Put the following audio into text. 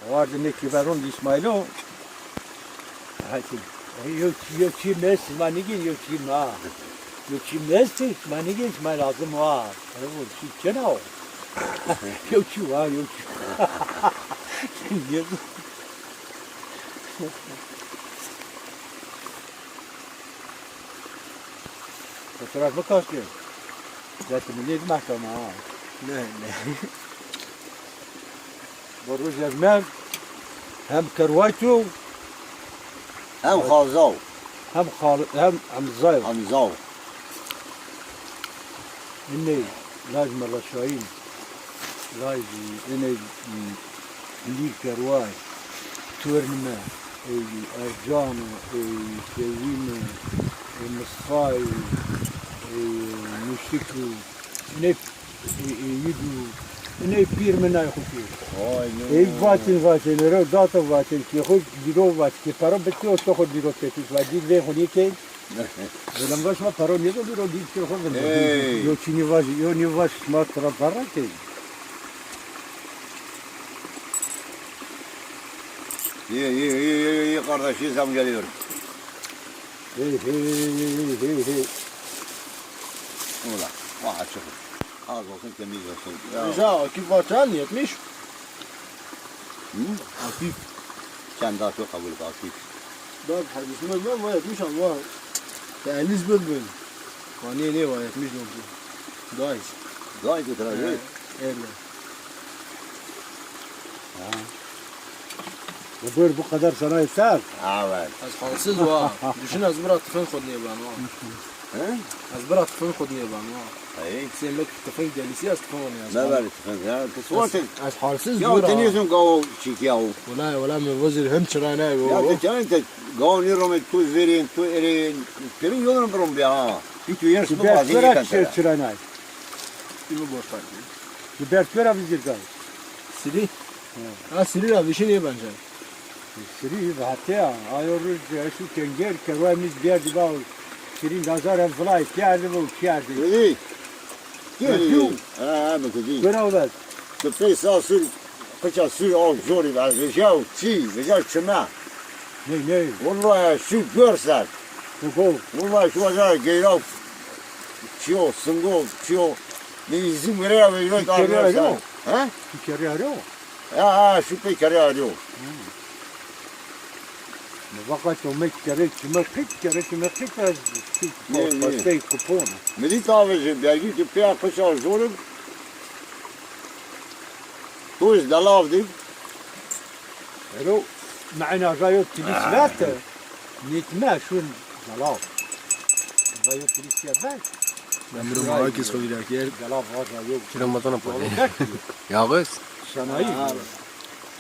Vardı ne kibarın İsmail'o. Hadi. Yok mes manigin yok ma. Yok mes manigin İsmail lazım var. Bu şu cana o. Yok var yok. Yok. Fotoğrafı kaçıyor. Zaten millet mahkeme ha. Ne. Boruj yazmer. Hem kervaytu هم خازو hem hem zayıf. هم زو إني لازم الرشاين لازم إني ليك رواي تورنما أرجانا سوينا مصاي مشتكو نف يدو إني بير منا يخوفي إيه فاتن رو داتا فاتن كي خود بيرو فات كي بارو بتيو تأخذ بيرو تيتوس وادي ليه خليه كي Velem başma paro niye de bir o değil ki o Hey. Yok ni vaş matra para ki. İyi kardeşi zam geliyor. Hey. Ulan vah çıkır. Az olsun temiz olsun. Rıza Akif Vatan yetmiş. Akif. Sen daha çok kabul et Akif. Bak hadisimiz var mı yetmiş ama. Deniz bülbül. Kani ne var yetmiş oldu. Dayız. Daha iyi tıraş et. Evet. Bu kadar sana yeter. Evet. Az halsız var. Düşün az bırak tıfın kodluya ben var. He? Az bırak tıfın kodluya ben var. İyi. Sen bak tıfın delisi az tıfın oynuyor. Ne var tıkın ya? Tıkın. Az halsız Ya deniyorsun gav çik ya. ولا من وزير هم شرانا Ya sen de gav ni romet tu verin tu erin. Senin yolunu bırakın bir ha. Hiç uyar şu Biber bazı vera yıkan. çıranay. Kimi boşver. Biber vera vizir gal. Siri. Ha Siri abi şey ne bence? Siri hatta ayoruz şu kenger kervamiz bir yerde bal. Siri nazar hem fly geldi bu geldi. İyi. Gel. Ha mı kızı? Göre olar. Tu fais ça sur Kıça suyu al joli var. Veja çiğ, veja çöme. Ne? Vallahi şu görsel. Go. Vallahi şu acayip geyrav. Çiğo, sıngo, çiğo. Ne izin veriyor ve yok arıyor. Ha? Bir kere arıyor. Ha, şu pekari arıyor. Vakat o mekkere kime kıt Ne? pastay kupon. Medit avcı, belki ki pek kıça joli. Tu iz dalavdi. Ero معنا رايو تليسلات نتما شو زلاف رايو تليسلات Ben bunu herkes koyacak yer. زلاف رايو Kilometre yapar. Ya kız. صناعي